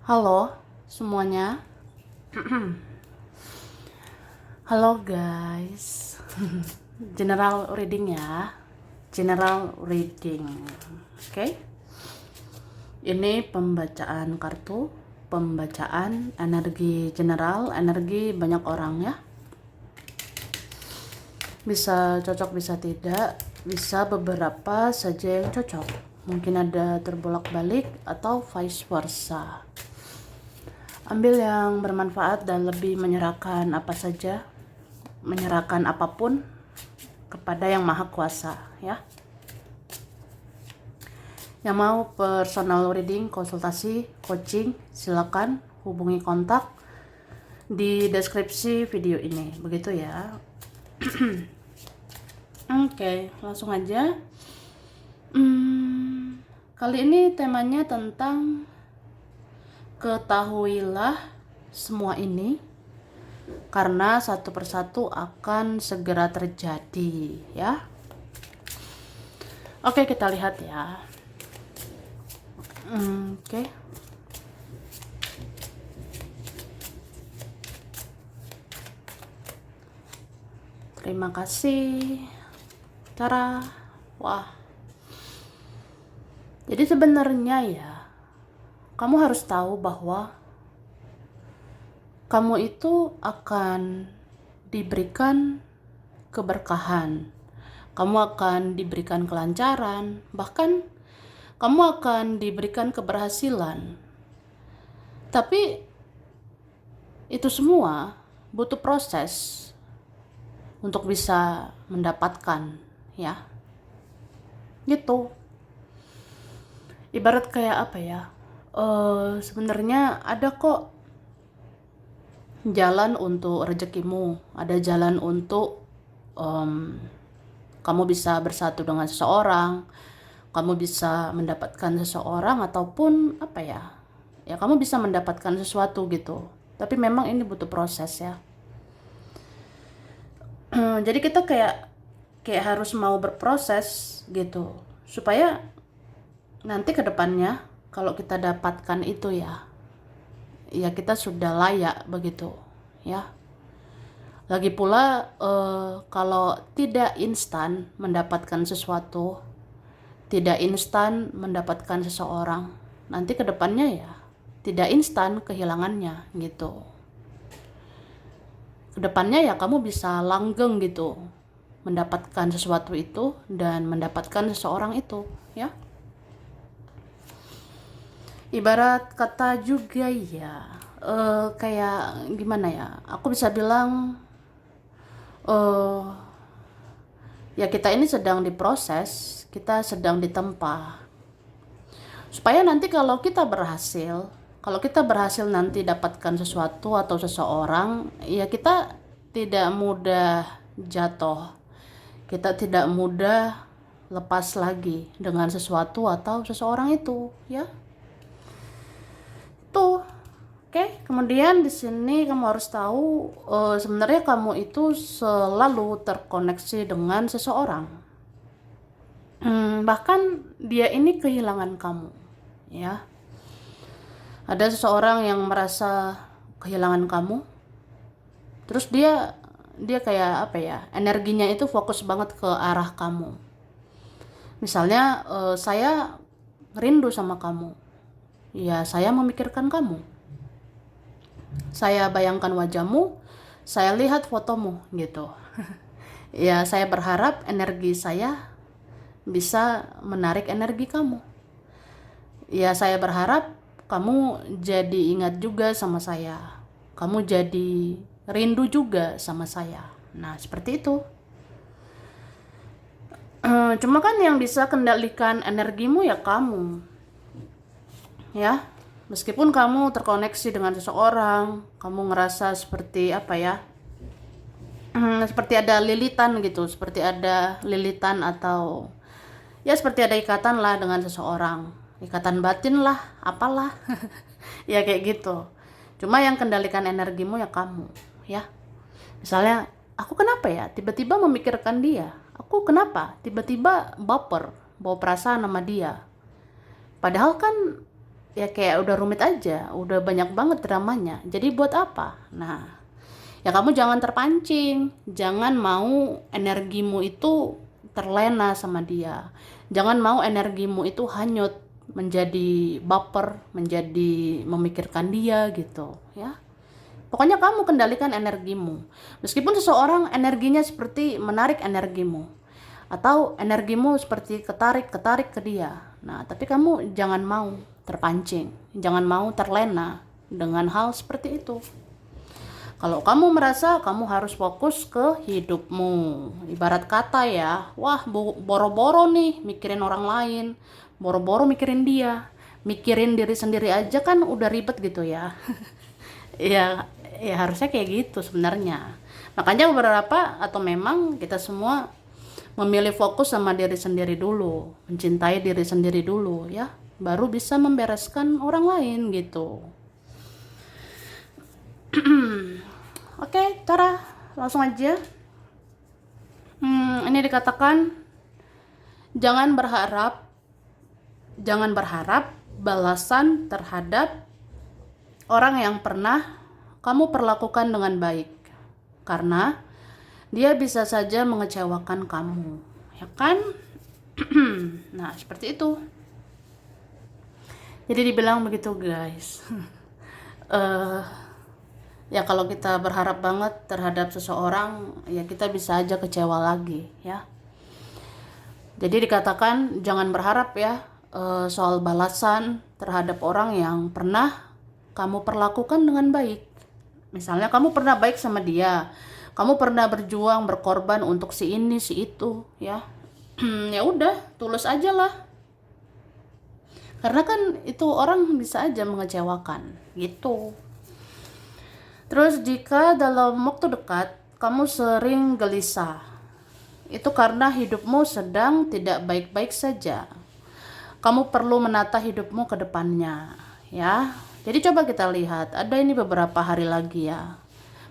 Halo semuanya. Halo guys. General reading ya. General reading. Oke. Ini pembacaan kartu, pembacaan energi general, energi banyak orang ya. Bisa cocok, bisa tidak, bisa beberapa saja yang cocok. Mungkin ada terbolak-balik atau vice versa. Ambil yang bermanfaat dan lebih menyerahkan apa saja, menyerahkan apapun kepada yang maha kuasa ya. Yang mau personal reading, konsultasi, coaching, silakan hubungi kontak di deskripsi video ini, begitu ya. Oke, langsung aja. Kali ini temanya tentang ketahuilah semua ini karena satu persatu akan segera terjadi ya. Oke, kita lihat ya. Oke. Terima kasih. Cara. Wah. Jadi sebenarnya ya, kamu harus tahu bahwa kamu itu akan diberikan keberkahan. Kamu akan diberikan kelancaran, bahkan kamu akan diberikan keberhasilan. Tapi itu semua butuh proses untuk bisa mendapatkan ya. Gitu. Ibarat kayak apa ya? Sebenarnya ada kok jalan untuk rezekimu, ada jalan untuk kamu bisa bersatu dengan seseorang, kamu bisa mendapatkan seseorang ataupun apa ya, ya kamu bisa mendapatkan sesuatu gitu. Tapi memang ini butuh proses ya. Jadi kita kayak harus mau berproses gitu supaya nanti ke depannya kalau kita dapatkan itu ya kita sudah layak begitu ya. Lagi pula kalau tidak instan mendapatkan sesuatu, tidak instan mendapatkan seseorang, nanti kedepannya ya tidak instan kehilangannya gitu. Kedepannya ya kamu bisa langgeng gitu mendapatkan sesuatu itu dan mendapatkan seseorang itu ya. Ibarat kata juga ya, kayak gimana ya, aku bisa bilang ya kita ini sedang diproses, kita sedang ditempa supaya nanti kalau kita berhasil nanti dapatkan sesuatu atau seseorang, ya kita tidak mudah jatuh, kita tidak mudah lepas lagi dengan sesuatu atau seseorang itu ya. Tuh. Oke, kemudian di sini kamu harus tahu sebenarnya kamu itu selalu terkoneksi dengan seseorang. Bahkan dia ini kehilangan kamu, ya. Ada seseorang yang merasa kehilangan kamu, terus dia kayak apa ya? Energinya itu fokus banget ke arah kamu. Misalnya saya rindu sama kamu, ya saya memikirkan kamu. Saya bayangkan wajahmu, saya lihat fotomu gitu. Ya, saya berharap energi saya bisa menarik energi kamu. Ya, saya berharap kamu jadi ingat juga sama saya. Kamu jadi rindu juga sama saya. Nah, seperti itu. Cuma kan yang bisa kendalikan energimu ya kamu. Ya, meskipun kamu terkoneksi dengan seseorang, kamu ngerasa seperti apa ya? Seperti ada lilitan gitu, seperti ada lilitan atau ya seperti ada ikatan lah dengan seseorang, ikatan batin lah, apalah. Ya kayak gitu. Cuma yang kendalikan energimu ya kamu, ya. Misalnya, aku kenapa ya tiba-tiba memikirkan dia? Aku kenapa tiba-tiba baper, bawa perasaan sama dia? Padahal kan ya kayak udah rumit aja, udah banyak banget dramanya. Jadi buat apa? Nah, ya kamu jangan terpancing, jangan mau energimu itu terlena sama dia. Jangan mau energimu itu hanyut menjadi baper, menjadi memikirkan dia gitu, ya. Pokoknya kamu kendalikan energimu. Meskipun seseorang energinya seperti menarik energimu, atau energimu seperti ketarik ke dia. Nah, tapi kamu jangan mau terpancing, jangan mau terlena dengan hal seperti itu. Kalau kamu merasa kamu harus fokus ke hidupmu, ibarat kata ya, wah boro-boro nih mikirin orang lain, boro-boro mikirin dia, mikirin diri sendiri aja kan udah ribet gitu ya. ya ya harusnya kayak gitu sebenarnya. Makanya beberapa atau memang kita semua memilih fokus sama diri sendiri dulu, mencintai diri sendiri dulu ya, baru bisa membereskan orang lain gitu. Oke, cara langsung aja. Ini dikatakan jangan berharap balasan terhadap orang yang pernah kamu perlakukan dengan baik, karena dia bisa saja mengecewakan kamu, ya kan? Nah, seperti itu. Jadi dibilang begitu, guys. Ya kalau kita berharap banget terhadap seseorang, ya kita bisa aja kecewa lagi, ya. Jadi dikatakan jangan berharap ya soal balasan terhadap orang yang pernah kamu perlakukan dengan baik. Misalnya kamu pernah baik sama dia, kamu pernah berjuang berkorban untuk si ini si itu, ya. Ya udah, tulus aja lah. Karena kan itu orang bisa aja mengecewakan, gitu. Terus jika dalam waktu dekat kamu sering gelisah, itu karena hidupmu sedang tidak baik-baik saja. Kamu perlu menata hidupmu ke depannya, ya. Jadi coba kita lihat, ada ini beberapa hari lagi ya,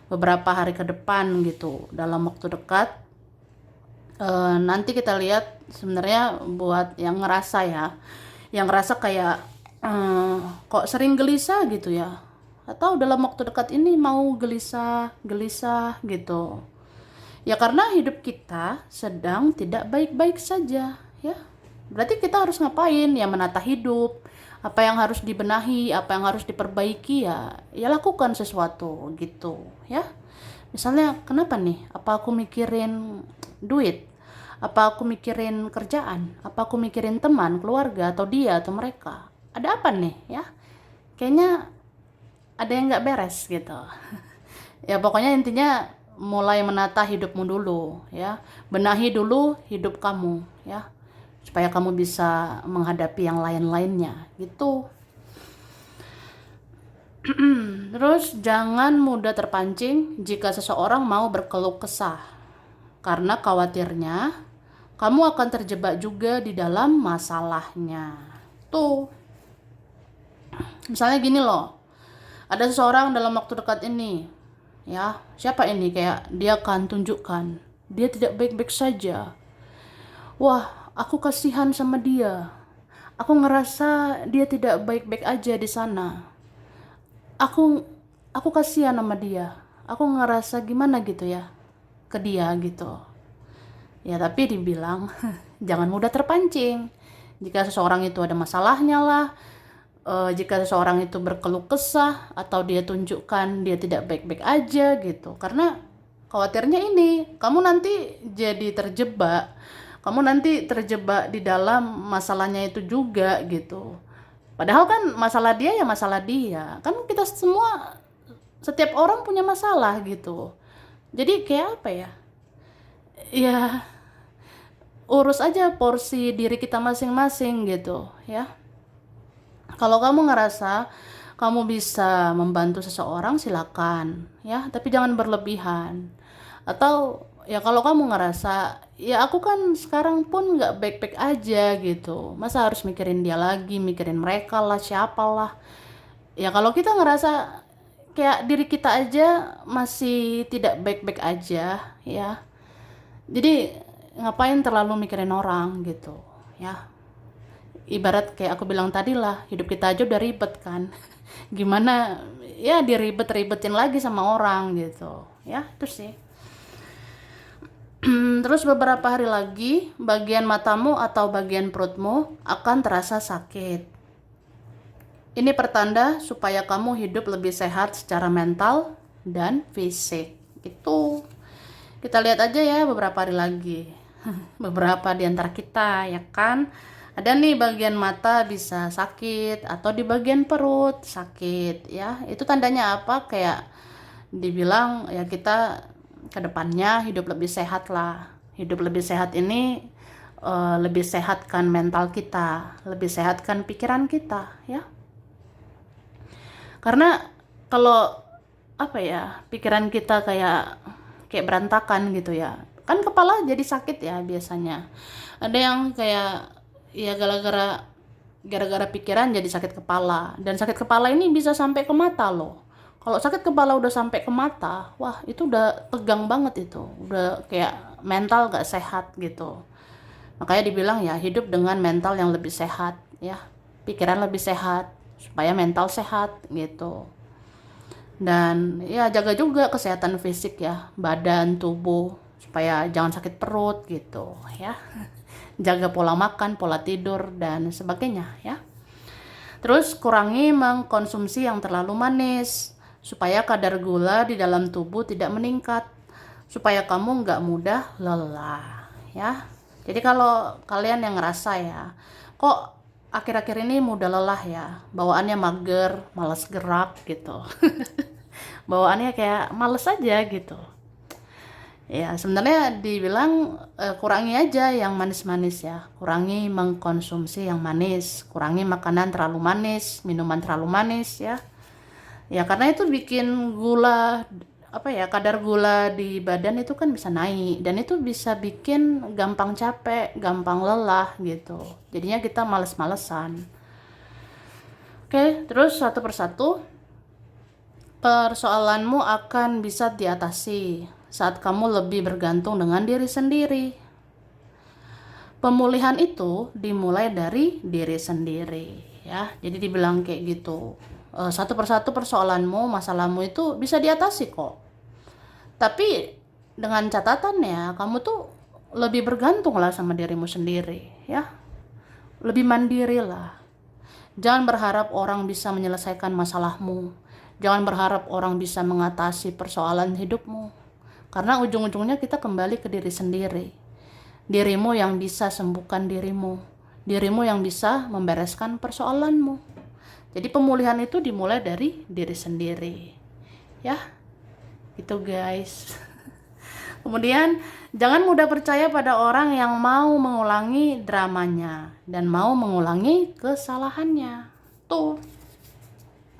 beberapa hari ke depan gitu, dalam waktu dekat. Nanti kita lihat sebenarnya buat yang ngerasa ya, yang ngerasa kayak kok sering gelisah gitu ya, atau dalam waktu dekat ini mau gelisah gitu. Ya karena hidup kita sedang tidak baik-baik saja, ya. Berarti kita harus ngapain? Ya menata hidup. Apa yang harus dibenahi, apa yang harus diperbaiki ya lakukan sesuatu gitu, ya. Misalnya kenapa nih? Apa aku mikirin duit? Apa aku mikirin kerjaan? Apa aku mikirin teman, keluarga, atau dia atau mereka? Ada apa nih, ya? Kayaknya ada yang nggak beres gitu. Ya pokoknya intinya mulai menata hidupmu dulu, ya. Benahi dulu hidup kamu, ya, supaya kamu bisa menghadapi yang lain-lainnya gitu. Terus jangan mudah terpancing jika seseorang mau berkeluh kesah, karena khawatirnya kamu akan terjebak juga di dalam masalahnya. Tuh, misalnya gini loh, ada seseorang dalam waktu dekat ini, ya, siapa ini, kayak dia akan tunjukkan dia tidak baik-baik saja. Wah, aku kasihan sama dia. Aku ngerasa dia tidak baik-baik aja di sana. Aku kasihan sama dia. Aku ngerasa gimana gitu ya ke dia gitu. Ya tapi dibilang jangan mudah terpancing. Jika seseorang itu ada masalahnya lah, jika seseorang itu berkeluh kesah atau dia tunjukkan dia tidak baik-baik aja gitu. Karena khawatirnya ini, kamu nanti jadi terjebak. Kamu nanti terjebak di dalam masalahnya itu juga gitu. Padahal kan masalah dia ya masalah dia. Kan kita semua, setiap orang punya masalah gitu. Jadi kayak apa ya? Ya urus aja porsi diri kita masing-masing gitu, ya. Kalau kamu ngerasa kamu bisa membantu seseorang, silakan, ya, tapi jangan berlebihan. Atau ya kalau kamu ngerasa ya aku kan sekarang pun nggak baik-baik aja gitu, masa harus mikirin dia lagi, mikirin mereka lah, siapalah. Ya kalau kita ngerasa kayak diri kita aja masih tidak baik-baik aja, ya, jadi ngapain terlalu mikirin orang gitu, ya. ibarat kayak aku bilang tadi lah, hidup kita aja udah ribet kan. Gimana ya diribet-ribetin lagi sama orang gitu. Ya, itu sih. Terus beberapa hari lagi, bagian matamu atau bagian perutmu akan terasa sakit. Ini pertanda supaya kamu hidup lebih sehat secara mental dan fisik. Itu kita lihat aja ya beberapa hari lagi. Beberapa di antara kita ya kan. Ada nih bagian mata bisa sakit atau di bagian perut sakit ya. Itu tandanya apa? Kayak dibilang ya kita kedepannya hidup lebih sehat lah. Hidup lebih sehat ini lebih sehatkan mental kita, lebih sehatkan pikiran kita ya. Karena kalau apa ya, pikiran kita kayak berantakan gitu ya. Kan kepala jadi sakit ya biasanya. Ada yang kayak ya gara-gara pikiran jadi sakit kepala, dan sakit kepala ini bisa sampai ke mata loh. Kalau sakit kepala udah sampai ke mata, wah itu udah tegang banget itu. Udah kayak mental gak sehat gitu. Makanya dibilang ya hidup dengan mental yang lebih sehat ya. Pikiran lebih sehat supaya mental sehat gitu. Dan ya jaga juga kesehatan fisik ya, badan, tubuh, supaya jangan sakit perut gitu ya. Jaga pola makan, pola tidur dan sebagainya ya. Terus kurangi mengkonsumsi yang terlalu manis supaya kadar gula di dalam tubuh tidak meningkat, supaya kamu nggak mudah lelah ya. Jadi kalau kalian yang ngerasa ya, kok akhir-akhir ini mudah lelah ya, bawaannya mager, malas gerak gitu. Bawaannya kayak males aja gitu. Ya sebenarnya dibilang kurangi aja yang manis-manis ya, kurangi mengkonsumsi yang manis, kurangi makanan terlalu manis, minuman terlalu manis ya. Ya karena itu bikin gula apa ya, kadar gula di badan itu kan bisa naik, dan itu bisa bikin gampang capek, gampang lelah gitu. Jadinya kita males-malesan. Oke, terus satu persatu persoalanmu akan bisa diatasi saat kamu lebih bergantung dengan diri sendiri. Pemulihan itu dimulai dari diri sendiri ya. Jadi dibilang kayak gitu. Satu persatu persoalanmu, masalahmu itu bisa diatasi kok. Tapi dengan catatannya kamu tuh lebih bergantung lah sama dirimu sendiri ya. Lebih mandiri lah. Jangan berharap orang bisa menyelesaikan masalahmu. Jangan berharap orang bisa mengatasi persoalan hidupmu. Karena ujung-ujungnya kita kembali ke diri sendiri. Dirimu yang bisa sembuhkan dirimu. Dirimu yang bisa membereskan persoalanmu. Jadi pemulihan itu dimulai dari diri sendiri. Ya, itu guys. Kemudian jangan mudah percaya pada orang yang mau mengulangi dramanya dan mau mengulangi kesalahannya. Tuh.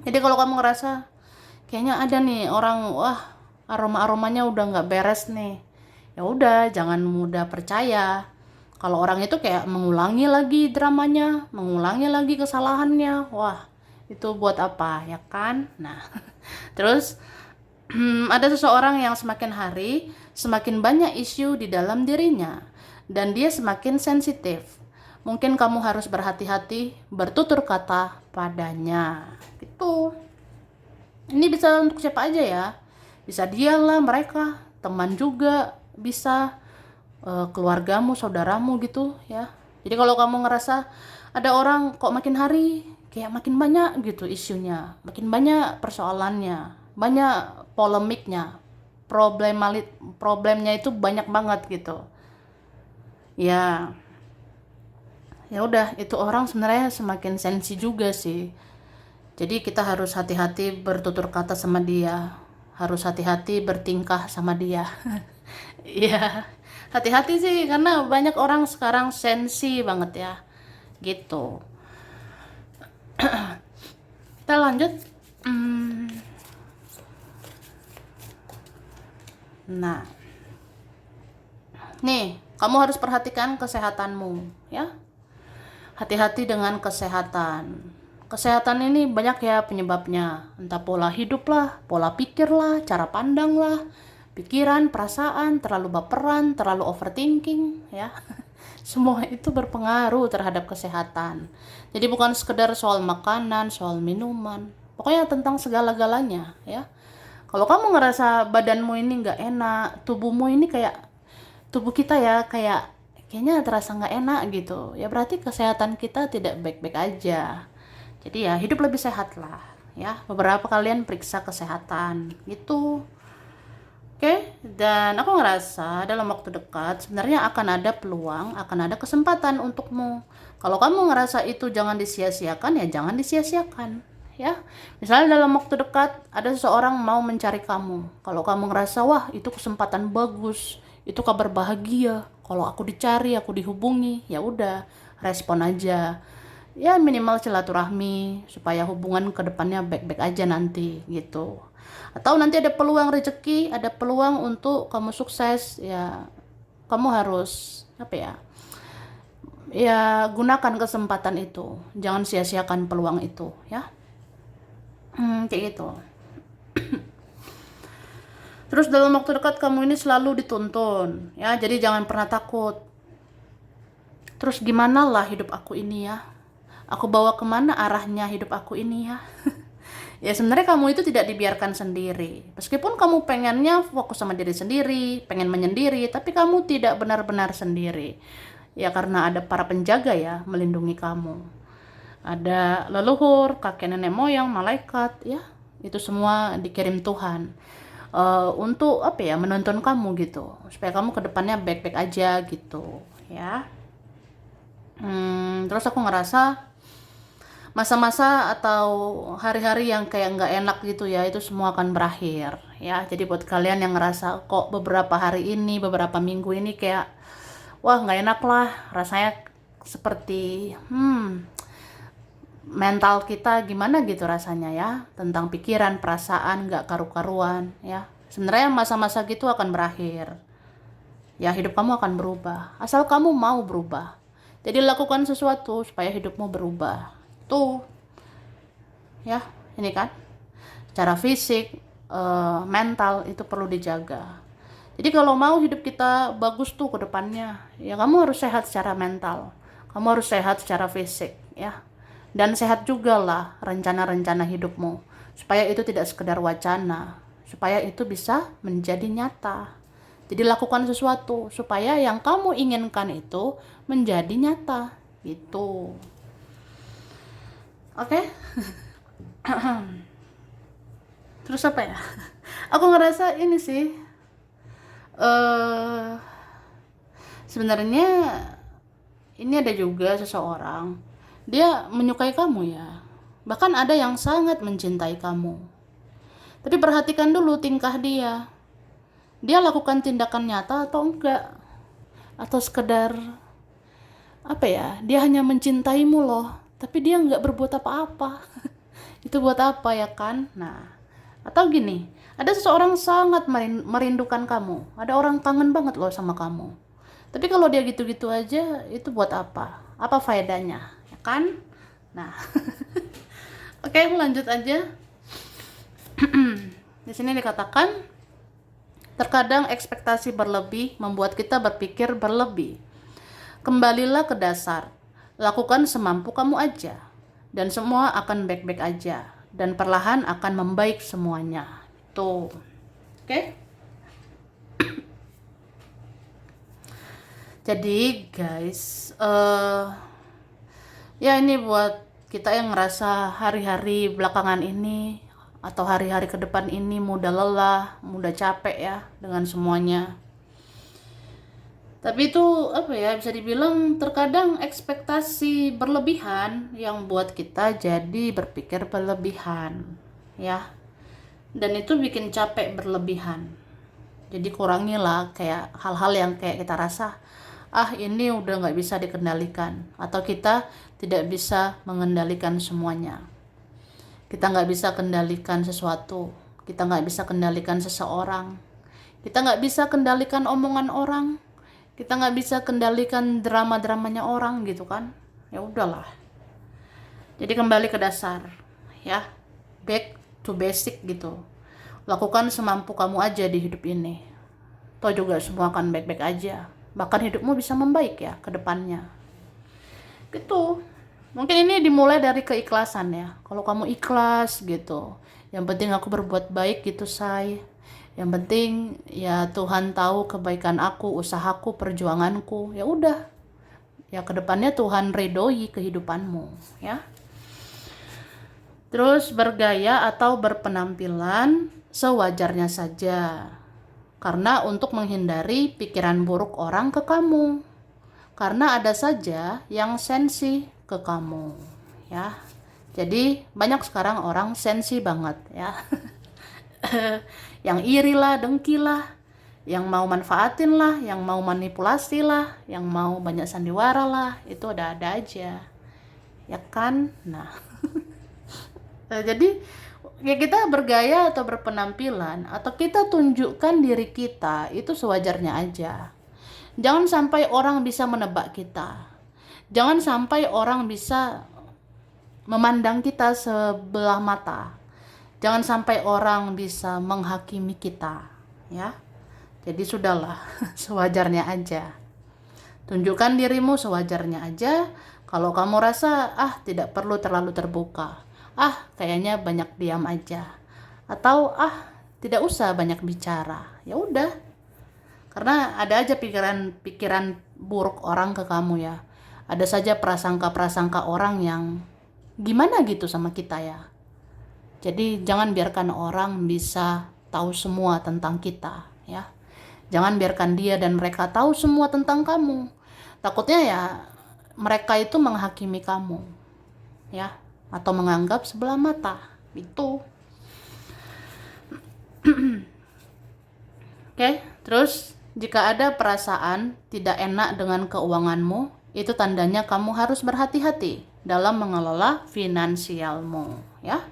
Jadi kalau kamu ngerasa kayaknya ada nih orang, wah aromanya udah nggak beres nih, ya udah jangan mudah percaya. Kalau orang itu kayak mengulangi lagi dramanya, mengulangi lagi kesalahannya, wah itu buat apa ya kan? Nah, terus ada seseorang yang semakin hari semakin banyak isu di dalam dirinya dan dia semakin sensitif. Mungkin kamu harus berhati-hati bertutur kata padanya. Gitu. Ini bisa untuk siapa aja ya. Bisa dia lah, mereka, teman juga, bisa keluargamu, saudaramu gitu ya. Jadi kalau kamu ngerasa ada orang kok makin hari kayak makin banyak gitu isunya, makin banyak persoalannya, banyak polemiknya, problemnya itu banyak banget gitu. Ya udah, itu orang sebenarnya semakin sensi juga sih. Jadi kita harus hati-hati bertutur kata sama dia, harus hati-hati bertingkah sama dia. Iya, hati-hati sih karena banyak orang sekarang sensi banget ya, gitu. Kita lanjut. Nah, nih kamu harus perhatikan kesehatanmu ya. Hati-hati dengan kesehatan. Kesehatan ini banyak ya penyebabnya. Entah pola hidup lah, pola pikir lah, cara pandang lah, pikiran, perasaan, terlalu baperan, terlalu overthinking ya. Semua itu berpengaruh terhadap kesehatan. Jadi bukan sekedar soal makanan, soal minuman, pokoknya tentang segala-galanya ya. Kalau kamu ngerasa badanmu ini nggak enak, tubuhmu ini kayak tubuh kita ya kayaknya terasa nggak enak gitu, ya berarti kesehatan kita tidak baik-baik aja. Jadi ya hidup lebih sehat lah ya. Beberapa kalian periksa kesehatan gitu. Oke, dan aku ngerasa dalam waktu dekat sebenarnya akan ada peluang, akan ada kesempatan untukmu. Kalau kamu ngerasa itu jangan disia-siakan, ya jangan disia-siakan. Ya, misalnya dalam waktu dekat ada seseorang mau mencari kamu. Kalau kamu ngerasa wah itu kesempatan bagus, itu kabar bahagia. Kalau aku dicari, aku dihubungi, ya udah respon aja. Ya minimal silaturahmi supaya hubungan ke depannya baik-baik aja nanti gitu. Atau nanti ada peluang rezeki, ada peluang untuk kamu sukses, ya kamu harus apa ya? Ya gunakan kesempatan itu. Jangan sia-siakan peluang itu ya. Kayak gitu. Terus dalam waktu dekat kamu ini selalu dituntun ya, jadi jangan pernah takut. Terus gimana lah hidup aku ini ya? Aku bawa kemana arahnya hidup aku ini ya? Ya sebenarnya kamu itu tidak dibiarkan sendiri. Meskipun kamu pengennya fokus sama diri sendiri, pengen menyendiri, tapi kamu tidak benar-benar sendiri. Ya karena ada para penjaga ya melindungi kamu. Ada leluhur, kakek nenek moyang, malaikat ya. Itu semua dikirim Tuhan. Untuk apa ya, menuntun kamu gitu. Supaya kamu ke depannya baik-baik aja gitu ya. Terus aku ngerasa masa-masa atau hari-hari yang kayak nggak enak gitu ya, itu semua akan berakhir ya. Jadi buat kalian yang ngerasa kok beberapa hari ini, beberapa minggu ini kayak wah nggak enak lah, rasanya seperti mental kita gimana gitu rasanya ya, tentang pikiran, perasaan nggak karu-karuan ya. Sebenarnya masa-masa gitu akan berakhir ya, hidup kamu akan berubah asal kamu mau berubah. Jadi lakukan sesuatu supaya hidupmu berubah tuh ya. Ini kan secara fisik, mental itu perlu dijaga. Jadi kalau mau hidup kita bagus tuh ke depannya, ya kamu harus sehat secara mental, kamu harus sehat secara fisik ya, dan sehat juga lah rencana-rencana hidupmu, supaya itu tidak sekedar wacana, supaya itu bisa menjadi nyata. Jadi lakukan sesuatu supaya yang kamu inginkan itu menjadi nyata gitu. Oke? Terus apa ya? Aku ngerasa ini sih, sebenarnya ini ada juga seseorang, dia menyukai kamu ya. Bahkan ada yang sangat mencintai kamu. Tapi perhatikan dulu tingkah dia. Dia lakukan tindakan nyata atau enggak? Atau sekedar apa ya, dia hanya mencintaimu loh, tapi dia enggak berbuat apa-apa. Itu buat apa ya kan? Nah, atau gini, ada seseorang sangat merindukan kamu. Ada orang kangen banget loh sama kamu. Tapi kalau dia gitu-gitu aja, itu buat apa? Apa faedahnya? Ya kan? Nah, oke, lanjut aja. Di sini dikatakan, terkadang ekspektasi berlebih membuat kita berpikir berlebih. Kembalilah ke dasar. Lakukan semampu kamu aja. Dan semua akan baik-baik aja. Dan perlahan akan membaik semuanya. Tuh. Oke? Jadi guys, ya ini buat kita yang ngerasa hari-hari belakangan ini atau hari-hari ke depan ini mudah lelah, mudah capek ya dengan semuanya. Tapi itu apa ya, bisa dibilang terkadang ekspektasi berlebihan yang buat kita jadi berpikir berlebihan ya. Dan itu bikin capek berlebihan. Jadi kurangilah kayak hal-hal yang kayak kita rasa ini udah nggak bisa dikendalikan, atau kita tidak bisa mengendalikan semuanya. Kita nggak bisa kendalikan sesuatu, kita nggak bisa kendalikan seseorang, kita nggak bisa kendalikan omongan orang, kita nggak bisa kendalikan drama-dramanya orang gitu kan. Ya udahlah, jadi kembali ke dasar ya, back to basic gitu. Lakukan semampu kamu aja di hidup ini, toh juga semua akan baik-baik aja bahkan hidupmu bisa membaik ya ke depannya. Gitu. Mungkin ini dimulai dari keikhlasan ya. Kalau kamu ikhlas gitu, yang penting aku berbuat baik gitu, say. Yang penting ya Tuhan tahu kebaikan aku, usahaku, perjuanganku. Ya udah. Ya kedepannya Tuhan ridhoi kehidupanmu ya. Terus bergaya atau berpenampilan sewajarnya saja. Karena untuk menghindari pikiran buruk orang ke kamu. Karena ada saja yang sensi ke kamu ya. Jadi banyak sekarang orang sensi banget ya. Yang iri lah, dengki lah, yang mau manfaatin lah, yang mau manipulasi lah, yang mau banyak sandiwara lah, itu ada aja ya kan. Nah jadi ya kita bergaya atau berpenampilan atau kita tunjukkan diri kita itu sewajarnya aja. Jangan sampai orang bisa menebak kita. Jangan sampai orang bisa memandang kita sebelah mata. Jangan sampai orang bisa menghakimi kita, ya. Jadi sudahlah, sewajarnya aja. Tunjukkan dirimu sewajarnya aja. Kalau kamu rasa tidak perlu terlalu terbuka. Kayaknya banyak diam aja. Atau tidak usah banyak bicara. Ya udah. Karena ada aja pikiran buruk orang ke kamu ya. Ada saja prasangka-prasangka orang yang gimana gitu sama kita ya. Jadi jangan biarkan orang bisa tahu semua tentang kita ya. Jangan biarkan dia dan mereka tahu semua tentang kamu. Takutnya ya mereka itu menghakimi kamu ya, atau menganggap sebelah mata itu. Oke, terus jika ada perasaan tidak enak dengan keuanganmu, itu tandanya kamu harus berhati-hati dalam mengelola finansialmu ya.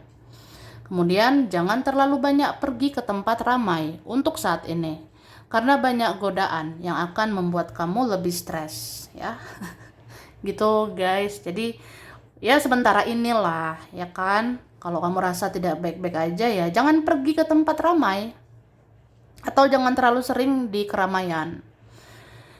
Kemudian jangan terlalu banyak pergi ke tempat ramai untuk saat ini, karena banyak godaan yang akan membuat kamu lebih stres ya. Gitu guys. Jadi ya sementara inilah ya kan. Kalau kamu rasa tidak baik-baik aja ya jangan pergi ke tempat ramai, atau jangan terlalu sering di keramaian.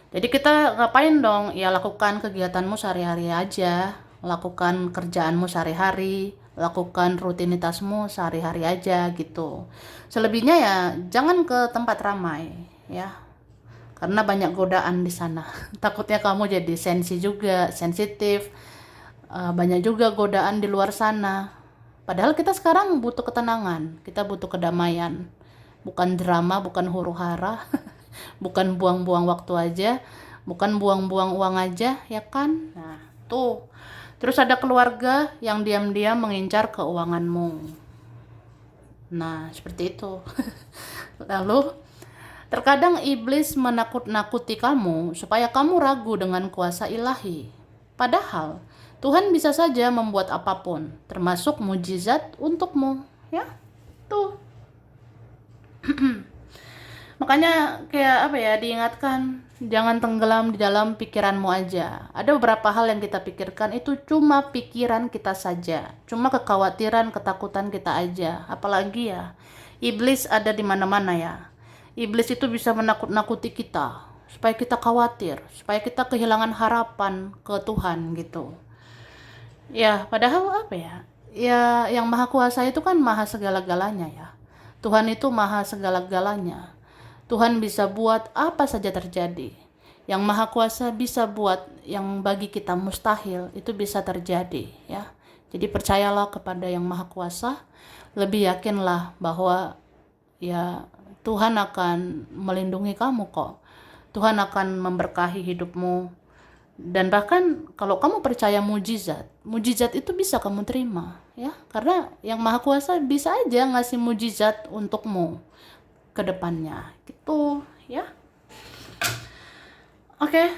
Jadi kita ngapain dong? Ya lakukan kegiatanmu sehari-hari aja, lakukan kerjaanmu sehari-hari, lakukan rutinitasmu sehari-hari aja gitu. Selebihnya ya jangan ke tempat ramai ya, karena banyak godaan di sana. Takutnya kamu jadi sensitif. Banyak juga godaan di luar sana. Padahal kita sekarang butuh ketenangan, kita butuh kedamaian, bukan drama, bukan huru-hara, bukan buang-buang waktu aja, bukan buang-buang uang aja ya kan. Nah tuh. Terus ada keluarga yang diam-diam mengincar keuanganmu. Nah, seperti itu. Lalu, terkadang iblis menakut-nakuti kamu supaya kamu ragu dengan kuasa ilahi. Padahal, Tuhan bisa saja membuat apapun, termasuk mujizat untukmu. Ya, tuh. Makanya kayak diingatkan, jangan tenggelam di dalam pikiranmu aja. Ada beberapa hal yang kita pikirkan itu cuma pikiran kita saja, cuma kekhawatiran, ketakutan kita aja. Apalagi ya, iblis ada di mana-mana ya. Iblis itu bisa menakut-nakuti kita, supaya kita khawatir, supaya kita kehilangan harapan ke Tuhan gitu. Ya, padahal ya yang maha kuasa itu kan maha segala-galanya ya. Tuhan itu maha segala-galanya. Tuhan bisa buat apa saja terjadi. Yang maha kuasa bisa buat yang bagi kita mustahil itu bisa terjadi ya. Jadi percayalah kepada yang maha kuasa, lebih yakinlah bahwa ya Tuhan akan melindungi kamu kok. Tuhan akan memberkahi hidupmu. Dan bahkan kalau kamu percaya mujizat itu bisa kamu terima ya. Karena yang maha kuasa bisa aja ngasih mujizat untukmu ke depannya gitu ya. Oke.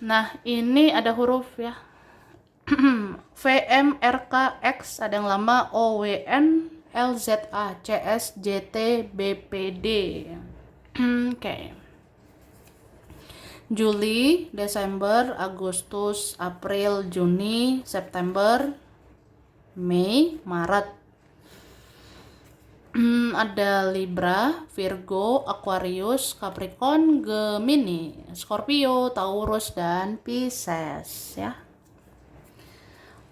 Nah, ini ada huruf ya. VMRKX, ada yang lama OWN LZA CS JT BPD. Oke. Juli, Desember, Agustus, April, Juni, September, Mei, Maret. Ada Libra, Virgo, Aquarius, Capricorn, Gemini, Scorpio, Taurus, dan Pisces ya.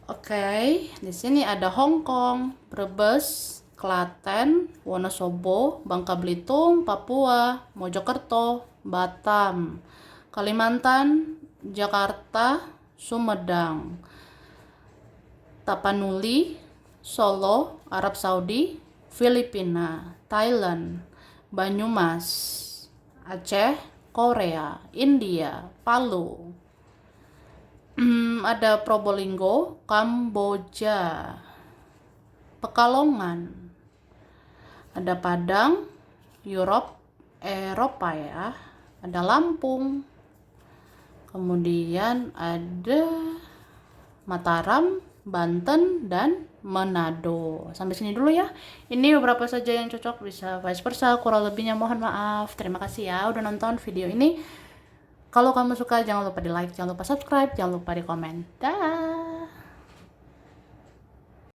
Oke, di sini ada Hong Kong, Brebes, Klaten, Wonosobo, Bangka Belitung, Papua, Mojokerto, Batam, Kalimantan, Jakarta, Sumedang, Tapanuli, Solo, Arab Saudi, Filipina, Thailand, Banyumas, Aceh, Korea, India, Palu. Ada Probolinggo, Kamboja, Pekalongan, ada Padang, Eropa ya, ada Lampung, kemudian ada Mataram, Banten, dan Manado. Sampai sini dulu ya. Ini beberapa saja yang cocok, bisa vice versa, kurang lebihnya mohon maaf. Terima kasih ya udah nonton video ini. Kalau kamu suka jangan lupa di like, jangan lupa subscribe, jangan lupa di komen. Dah.